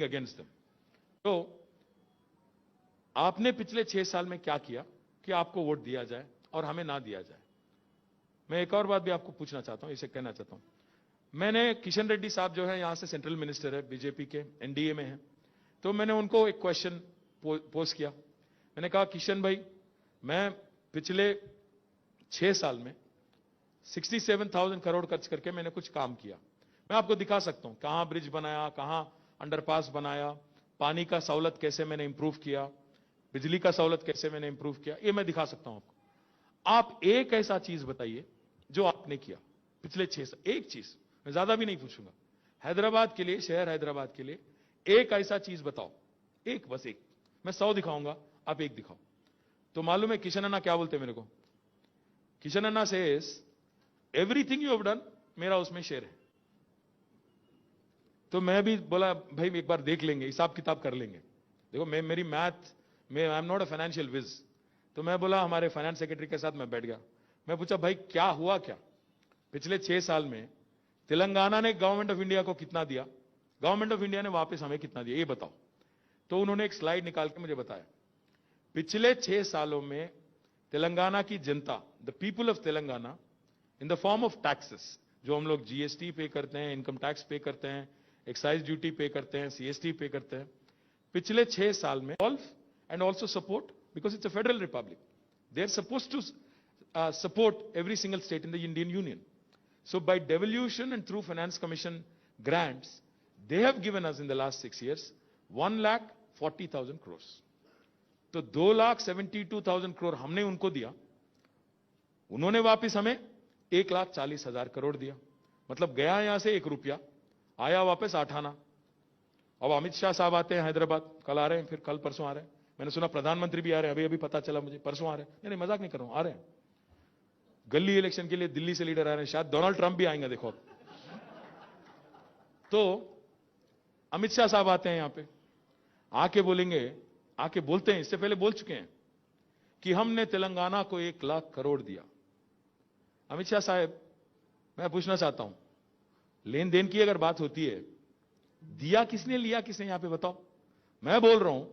Against them. तो आपने पिछले 6 साल में क्या किया कि आपको वोट दिया जाए और हमें ना दिया जाए? मैं एक और बात भी आपको पूछना चाहता हूं, इसे कहना चाहता हूं। मैंने किशन रेड्डी साहब जो है यहां से सेंट्रल मिनिस्टर है, बीजेपी के एनडीए में है, तो मैंने उनको एक क्वेश्चन पोस्ट किया। मैंने कहा, किशन भाई, मैं पिछले 6 साल में 67,000 करोड़ खर्च करके मैंने कुछ काम किया। मैं आपको दिखा सकता हूं कहां ब्रिज बनाया, कहां अंडरपास बनाया, पानी का सहूलत कैसे मैंने इंप्रूव किया, बिजली का सहूलत कैसे मैंने इंप्रूव किया, ये मैं दिखा सकता हूं आपको। आप एक ऐसा चीज बताइए जो आपने किया पिछले 6 साल, एक चीज, मैं ज्यादा भी नहीं पूछूंगा। हैदराबाद के लिए, शहर हैदराबाद के लिए एक ऐसा चीज बताओ, एक, बस एक। मैं 100 दिखाऊंगा, आप एक दिखाओ। तो मालूम है किशन अन्ना क्या बोलते मेरे को? Kishan Anna says, everything you have done, मेरा उसमें शेयर है। तो मैं भी बोला, भाई एक बार देख लेंगे, हिसाब किताब कर लेंगे। देखो, मेरी मैथ में, I am not a financial whiz. तो मैं बोला, हमारे फाइनेंस सेक्रेटरी के साथ मैं बैठ गया। मैं पूछा, भाई क्या हुआ क्या पिछले 6 साल में? तेलंगाना ने गवर्नमेंट ऑफ इंडिया को कितना दिया, गवर्नमेंट ऑफ इंडिया ने वापस हमें कितना दिया, ये बताओ। तो उन्होंने एक स्लाइड निकाल के मुझे बताया। पिछले 6 सालों में तेलंगाना की जनता, the people of Telangana, in the form of taxes, जो हम लोग जीएसटी पे करते हैं, इनकम टैक्स पे करते हैं, एक्साइज ड्यूटी पे करते हैं, सीएसटी पे करते हैं, पिछले 6 साल में and also support, because it's a federal republic, they are suppose to support every single state in the Indian union. So by devolution and through finance commission grants, they have given us in the last 6 years 1,40,000 crores. तो 2,72,000 करोड़ हमने उनको दिया, उन्होंने वापस हमें 1,40,000 करोड़ दिया। मतलब गया यहां से 1 रुपया, आया वापस 8 आना। अब अमित शाह साहब आते हैं हैदराबाद, कल आ रहे हैं, फिर कल परसों आ रहे हैं। मैंने सुना प्रधानमंत्री भी आ रहे हैं, अभी अभी पता चला मुझे, परसों आ रहे हैं। नहीं, मजाक नहीं कर रहा हूं, आ रहे हैं। गली इलेक्शन के लिए दिल्ली से लीडर आ रहे हैं, शायद डोनाल्ड ट्रंप भी आएंगे, देखो। तो अमित शाह साहब आते हैं यहां पे, आके बोलेंगे, आके बोलते हैं, इससे पहले बोल चुके हैं कि हमने तेलंगाना को 1,00,000 करोड़ दिया। अमित शाह साहब, मैं पूछना चाहता हूं, लेन देन की अगर बात होती है, दिया किसने, लिया किसने, यहां पे बताओ। मैं बोल रहा हूं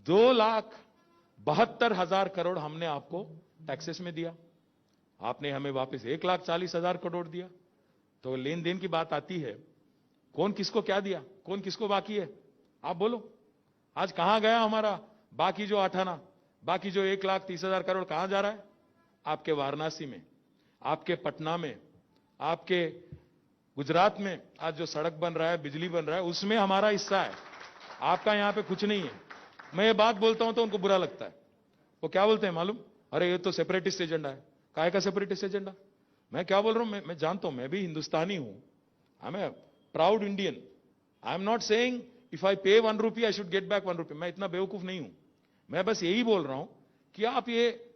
2,72,000 करोड़ हमने आपको टैक्सेस में दिया, आपने हमें वापस 1,40,000 करोड़ दिया। तो लेन देन की बात आती है, कौन किसको क्या दिया, कौन किसको बाकी है, आप बोलो। आज कहां गया हमारा बाकी जो 8 आना, बाकी जो 1,30,000 करोड़ कहां जा रहा है? आपके वाराणसी में, आपके पटना में, आपके गुजरात में आज जो सड़क बन रहा है, बिजली बन रहा है, उसमें हमारा हिस्सा है। आपका यहां पे कुछ नहीं है। मैं ये बात बोलता हूं तो उनको बुरा लगता है। वो क्या बोलते हैं मालूम? अरे ये तो सेपरेटिस्ट एजेंडा है। काय का सेपरेटिस्ट एजेंडा? मैं क्या बोल रहा हूं, मैं जानता हूं, मैं भी हिंदुस्तानी हूं, I am a proud Indian. I am not saying if I pay 1 rupee I should get back 1 rupee. मैं इतना बेवकूफ नहीं हूं। मैं बस यही बोल रहा हूं कि आप ये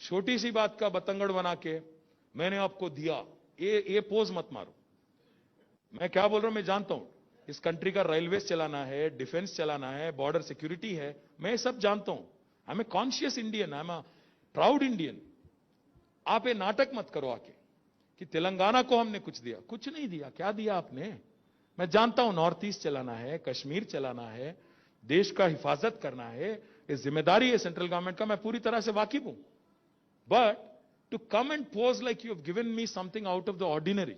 छोटी सी बात का बतंगड़ बना के मैंने आपको दिया, ये पोज मत मारो। मैं क्या बोल रहा हूं, मैं जानता हूं इस कंट्री का रेलवेज चलाना है, डिफेंस चलाना है, बॉर्डर सिक्योरिटी है, मैं सब जानता हूं। I am a conscious Indian, I am a proud Indian. आप ये नाटक मत करो आके कि तेलंगाना को हमने कुछ दिया। कुछ नहीं दिया। क्या दिया आपने? मैं जानता हूं नॉर्थ ईस्ट चलाना है, कश्मीर चलाना है, देश का हिफाजत करना है, ये जिम्मेदारी है सेंट्रल गवर्नमेंट का, मैं पूरी तरह से वाकिफ हूं। But to come and pose like you have given me something out of the ordinary,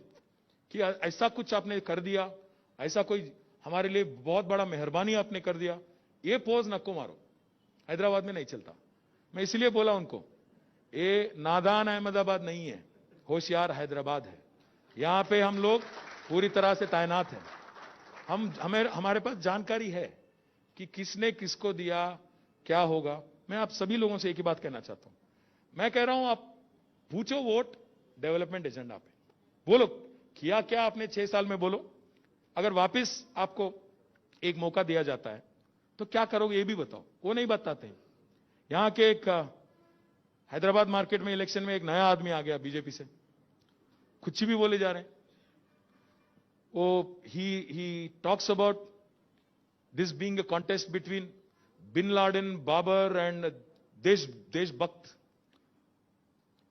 कि ऐसा कुछ आपने कर दिया, ऐसा कोई हमारे लिए बहुत बड़ा मेहरबानी आपने कर दिया, ये पोज नको मारो। हैदराबाद में नहीं चलता। मैं इसलिए बोला उनको, ये नादान अहमदाबाद नहीं है, होशियार हैदराबाद है। यहां पे हम लोग पूरी तरह से तैनात हैं। हमारे पास जानकारी है कि किसने किसको दिया, क्या होगा। मैं आप सभी लोगों से एक ही बात कहना चाहता हूं। मैं कह रहा हूं, आप पूछो वोट डेवलपमेंट एजेंडा पे, बोलो किया क्या आपने 6 साल में, बोलो। अगर वापस आपको एक मौका दिया जाता है तो क्या करोगे, ये भी बताओ। वो नहीं बताते। यहां के एक हैदराबाद मार्केट में इलेक्शन में एक नया आदमी आ गया बीजेपी से, कुछ भी बोले जा रहे हैं। वो ही talks about this being a contest between bin Laden, Babar and देशभक्त।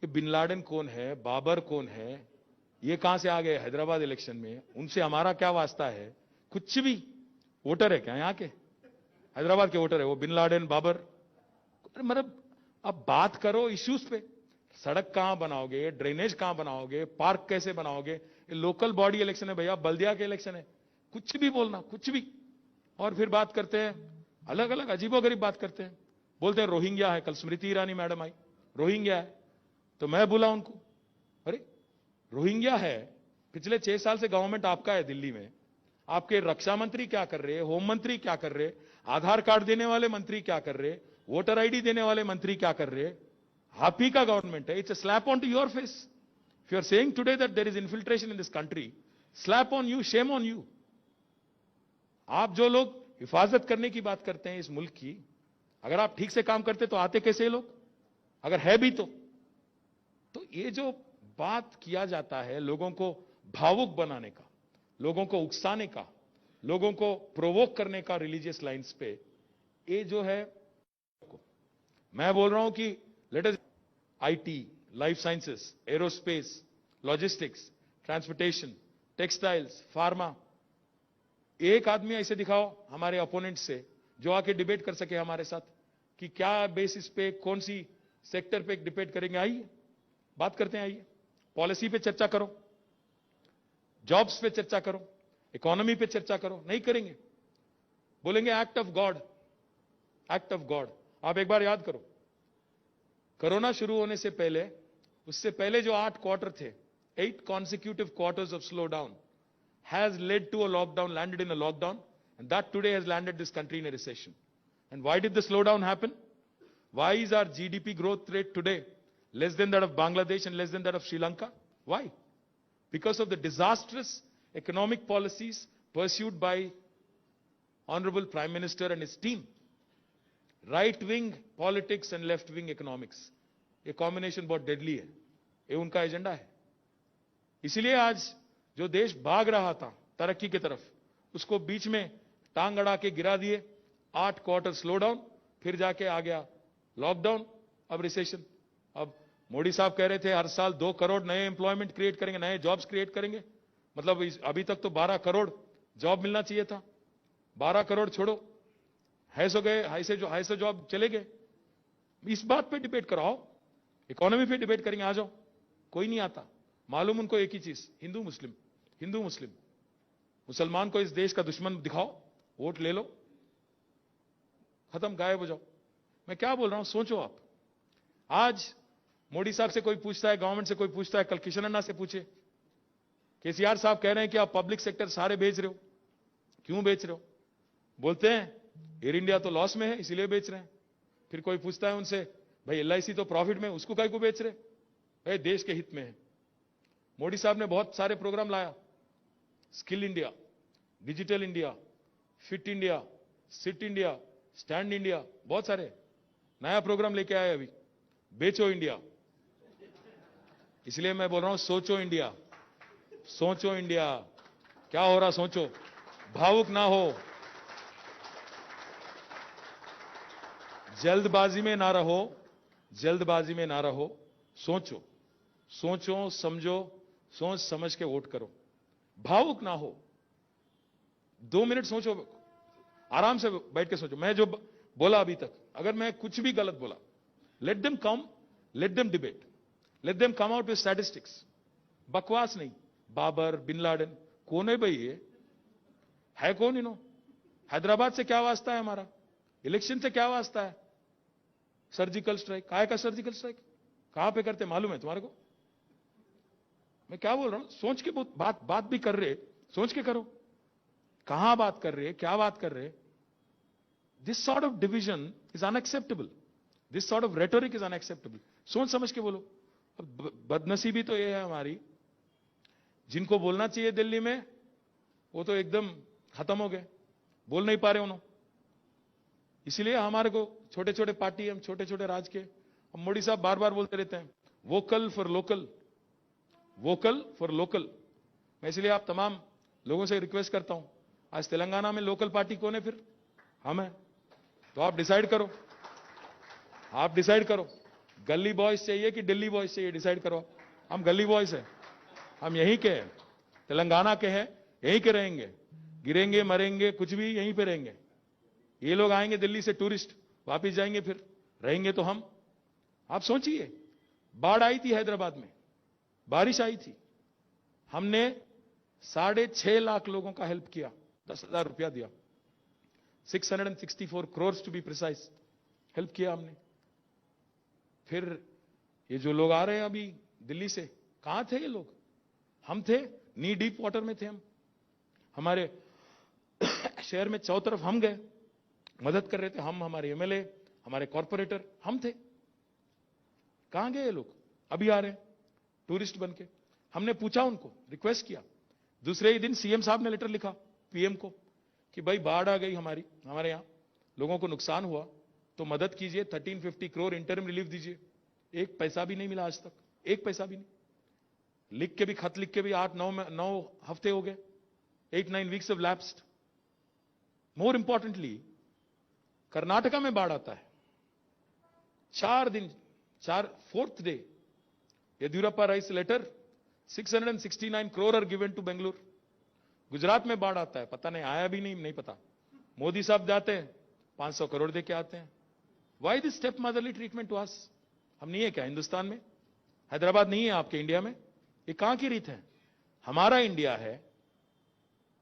ये बिन लाडेन कौन है, बाबर कौन है, ये कहां से आ गए हैदराबाद इलेक्शन में? उनसे हमारा क्या वास्ता है? कुछ भी। वोटर है क्या यहाँ के? हैदराबाद के वोटर है वो, बिन लादेन, बाबर। मतलब अब बात करो इश्यूज पे। सड़क कहां बनाओगे, ड्रेनेज कहां बनाओगे, पार्क कैसे बनाओगे? ये लोकल बॉडी इलेक्शन है भैया, बल्दिया के इलेक्शन है। कुछ भी बोलना, कुछ भी। और फिर बात करते हैं, अलग अलग अजीबोगरीब बात करते हैं। बोलते हैं रोहिंग्या है, कल स्मृति ईरानी मैडम आई, रोहिंग्या है, तो मैं बोला उनको, अरे रोहिंग्या है, पिछले 6 साल से गवर्नमेंट आपका है दिल्ली में, आपके रक्षा मंत्री क्या कर रहे, होम मंत्री क्या कर रहे, आधार कार्ड देने वाले मंत्री क्या कर रहे, वोटर आईडी देने वाले मंत्री क्या कर रहे? आप ही का गवर्नमेंट है। It's a slap on to your face. If you are saying today that there is infiltration in this country, slap on you, shame on you. आप जो लोग हिफाजत करने की बात करते हैं इस मुल्क की, अगर आप ठीक से काम करते तो आते कैसे लोग? अगर है भी तो ये जो बात किया जाता है लोगों को भावुक बनाने का, लोगों को उकसाने का, लोगों को प्रोवोक करने का रिलीजियस लाइंस पे, ये जो है, मैं बोल रहा हूं कि let us IT, life sciences, aerospace, logistics, transportation, textiles, pharma, एक आदमी ऐसे दिखाओ हमारे अपोनेंट से जो आके डिबेट कर सके हमारे साथ कि क्या बेसिस पे, कौन सी सेक्टर पे डिबेट करेंगे। आइए बात करते हैं, आइए पॉलिसी पे चर्चा करो, जॉब्स पे चर्चा करो, इकोनॉमी पे चर्चा करो। नहीं करेंगे, बोलेंगे act of God, act of God. आप एक बार याद करो, कोरोना शुरू होने से पहले, उससे पहले जो 8 क्वार्टर थे, 8 consecutive quarters of slowdown has led to a lockdown, landed in a lockdown, and that today has landed this country in a recession. And why did the slowdown happen? Why is our GDP growth rate today less than that of Bangladesh and less than that of Sri Lanka? Why? Because of the disastrous economic policies pursued by Honorable Prime Minister and his team. Right wing politics and left wing economics, ये combination बहुत deadly है, ये उनका agenda है। इसलिए आज जो देश भाग रहा था तरक्की की तरफ, उसको बीच में टांग अड़ा के गिरा दिए। 8 क्वार्टर स्लो डाउन, फिर जाके आ गया लॉकडाउन, अब रिसेशन। अब मोदी साहब कह रहे थे हर साल 2 करोड़ नए एम्प्लॉयमेंट क्रिएट करेंगे, नए जॉब्स क्रिएट करेंगे। मतलब अभी तक तो 12 करोड़ जॉब मिलना चाहिए था, 12 करोड़ छोड़ो, है सो गए, है सो जॉब चले गए। इस बात पे डिबेट कराओ, इकोनॉमी पे डिबेट करेंगे, आ जाओ। कोई नहीं आता। मालूम उनको एक ही चीज, हिंदू मुस्लिम, हिंदू मुस्लिम। मुसलमान को इस देश का दुश्मन दिखाओ, वोट ले लो, खत्म, गायब हो जाओ। मैं क्या बोल रहा हूं, सोचो आप। आज मोदी साहब से कोई पूछता है, गवर्नमेंट से कोई पूछता है, कल किशन अन्ना से पूछे, केसीआर साहब कह रहे हैं कि आप पब्लिक सेक्टर सारे बेच रहे हो, क्यों बेच रहे हो? बोलते हैं एयर इंडिया तो लॉस में है इसीलिए बेच रहे हैं। फिर कोई पूछता है उनसे, भाई एलआईसी तो प्रॉफिट में, उसको काय को बेच रहे? भाई देश के हित में है। मोदी साहब ने बहुत सारे प्रोग्राम लाया, skill India, digital India, fit India, sit India, stand India, बहुत सारे नया प्रोग्राम लेके आए अभी। बेचो इंडिया। इसलिए मैं बोल रहा हूं, सोचो इंडिया, सोचो इंडिया, क्या हो रहा सोचो, भावुक ना हो, जल्दबाजी में ना रहो, जल्दबाजी में ना रहो, सोचो, सोचो समझो, सोच समझ के वोट करो, भावुक ना हो। 2 मिनट सोचो, आराम से बैठ के सोचो। मैं जो बोला अभी तक, अगर मैं कुछ भी गलत बोला, let them come, let them debate, let them come out with statistics. बकवास नहीं। बाबर, बिन लादेन, कौन है भाई ये? है कौन इन्हों? हैदराबाद से क्या वास्ता है हमारा? इलेक्शन से क्या वास्ता है? सर्जिकल स्ट्राइक, काय का सर्जिकल स्ट्राइक? कहां पे करते मालूम है तुम्हारे को? मैं क्या बोल रहा हूं, सोच के बात भी कर रहे, सोच के करो। कहां बात कर रहे, क्या बात कर रहे? This sort of division is unacceptable, this sort of rhetoric is unacceptable. सोच समझ के बोलो। बदनसीबी तो ये है हमारी, जिनको बोलना चाहिए दिल्ली में वो तो एकदम खत्म हो गए, बोल नहीं पा रहे उन्होंने। इसलिए हमारे को छोटे छोटे पार्टी, हम छोटे छोटे राज के, हम मोदी साहब बार बार बोलते रहते हैं vocal for local, vocal for local. मैं इसलिए आप तमाम लोगों से रिक्वेस्ट करता हूं, आज तेलंगाना में लोकल पार्टी कौन है? फिर हम हैं। तो आप डिसाइड करो, आप डिसाइड करो, गली बॉयज चाहिए कि दिल्ली बॉयज चाहिए, डिसाइड करो। हम गली बॉयज हैं, हम यहीं के हैं, तेलंगाना के हैं, यहीं के रहेंगे। गिरेंगे मरेंगे कुछ भी यहीं पे रहेंगे। ये लोग आएंगे दिल्ली से टूरिस्ट, वापस जाएंगे, फिर रहेंगे तो हम। आप सोचिए, बाढ़ आई थी हैदराबाद में, बारिश आई थी, हमने 6.5 लाख लोगों का हेल्प किया, 10,000 रुपया दिया, 664 crores to be precise help किया हमने। फिर ये जो लोग आ रहे हैं अभी दिल्ली से, कहां थे ये लोग? हम थे, नी डीप वाटर में थे हम। हमारे शहर में चारों तरफ हम गए, मदद कर रहे थे हम, हमारे एमएलए, हमारे कॉर्पोरेटर, हम थे। कहां गए ये लोग? अभी आ रहे हैं टूरिस्ट बन के। हमने पूछा उनको, रिक्वेस्ट किया, दूसरे ही दिन सीएम साहब ने लेटर लिखा पीएम को कि भाई बाढ़ आ गई हमारे यहां, लोगों को नुकसान हुआ, तो मदद कीजिए, 1350 crore इंटरिम रिलीफ दीजिए। एक पैसा भी नहीं मिला आज तक, एक पैसा भी नहीं। लिख के भी, खत लिख के भी 8-9 हफ्ते हो गए, 8-9 weeks have lapsed। More importantly, Karnataka में बाढ़ आता है, 4 दिन, 4th day, Yediyurappa writes letter, 669 crore are given to Bengaluru. Gujarat में बाढ़ आता है, पता नहीं आया भी नहीं पता, मोदी साहब जाते हैं 500 करोड़ दे के आते हैं। Why this step motherly treatment to us? हम नहीं है क्या हिंदुस्तान में? हैदराबाद नहीं है आपके इंडिया में? ये कहां की रीत है? हमारा इंडिया है,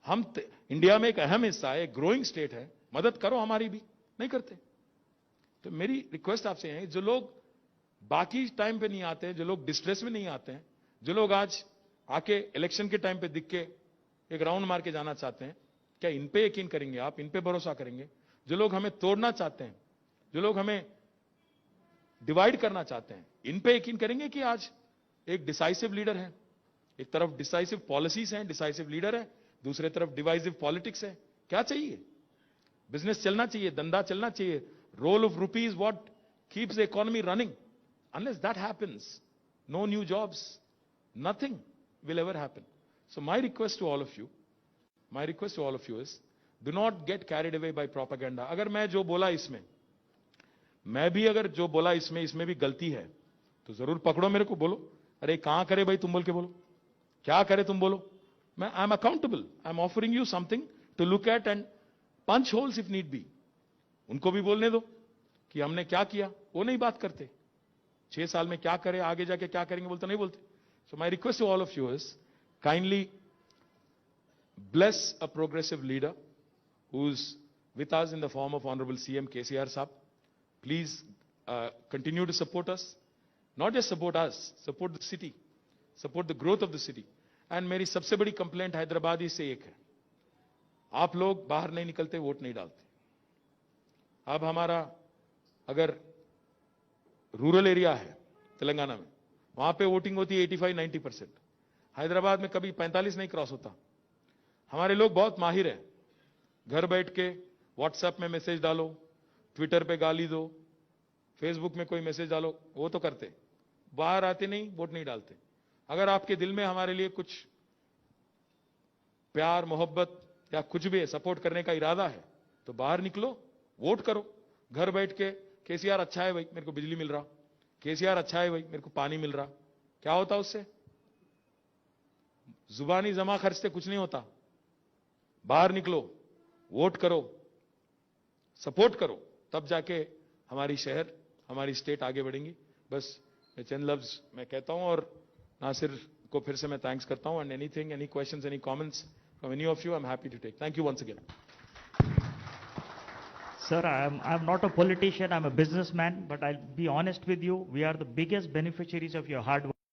हम इंडिया में एक अहम हिस्सा है, एक ग्रोइंग स्टेट है, मदद करो हमारी भी, नहीं करते। तो मेरी रिक्वेस्ट आपसे है, जो लोग बाकी टाइम पे नहीं आते, जो लोग डिस्ट्रेस में नहीं आते हैं, जो लोग आज आके इलेक्शन के टाइम पे दिख के एक राउंड मार के जाना चाहते हैं, क्या इन पे यकीन करेंगे आप? इन पे भरोसा करेंगे? जो लोग हमें तोड़ना चाहते हैं, जो लोग हमें डिवाइड करना चाहते हैं, इन पे यकीन करेंगे कि आज एक डिसाइसिव लीडर है? एक तरफ डिसाइसिव पॉलिसीज हैं, डिसाइसिव लीडर है, दूसरे तरफ डिवाइसिव पॉलिटिक्स है। क्या चाहिए? बिजनेस चलना चाहिए, धंधा चलना चाहिए। Roll of rupee is what keeps the economy running. Unless that happens, no new jobs, nothing will ever happen. So my request to all of you is, do not get carried away by propaganda. अगर मैं जो बोला इसमें, मैं भी अगर जो बोला इसमें भी गलती है, तो जरूर पकड़ो मेरे को, बोलो, अरे कहां करे भाई तुम बोल के बोलो, क्या करे तुम बोलो। मैं I am accountable, I am offering you something to look at and punch holes if need be. उनको भी बोलने दो कि हमने क्या किया, वो नहीं बात करते। 6 साल में क्या करे, आगे जाके क्या करेंगे बोलते नहीं बोलते। So my request to all of you is, kindly bless a progressive leader who's with us in the form of Honorable CM KCR Saab. Please continue to support us. Not just support us, support the city, support the growth of the city. And मेरी सबसे बड़ी complaint Hyderabadi से एक है, आप लोग बाहर नहीं निकलते, वोट नहीं डालते। अब हमारा अगर रूरल एरिया है तेलंगाना में, वहां पे वोटिंग होती है 85-90%। हैदराबाद में कभी 45 नहीं क्रॉस होता। हमारे लोग बहुत माहिर हैं, घर बैठ के व्हाट्सएप में मैसेज डालो, ट्विटर पे गाली दो, फेसबुक में कोई मैसेज डालो, वो तो करते, बाहर आते नहीं, वोट नहीं डालते। अगर आपके दिल में हमारे लिए कुछ प्यार मोहब्बत या कुछ भी सपोर्ट करने का इरादा है, तो बाहर निकलो, वोट करो। घर बैठ के केसीआर अच्छा है भाई, मेरे को बिजली मिल रहा, केसीआर अच्छा है भाई, मेरे को पानी मिल रहा, क्या होता उससे? जुबानी जमा खर्च से कुछ नहीं होता। बाहर निकलो, वोट करो, सपोर्ट करो, तब जाके हमारी शहर, हमारी स्टेट आगे बढ़ेंगी। बस मैं चंद लफ्ज मैं कहता हूं, और नासिर को फिर से मैं थैंक्स करता हूं। And anything, any questions, any comments from any of you, I am happy to take. Thank you once again. Sir, I'm not a politician, I'm a businessman, but I'll be honest with you, we are the biggest beneficiaries of your hard work.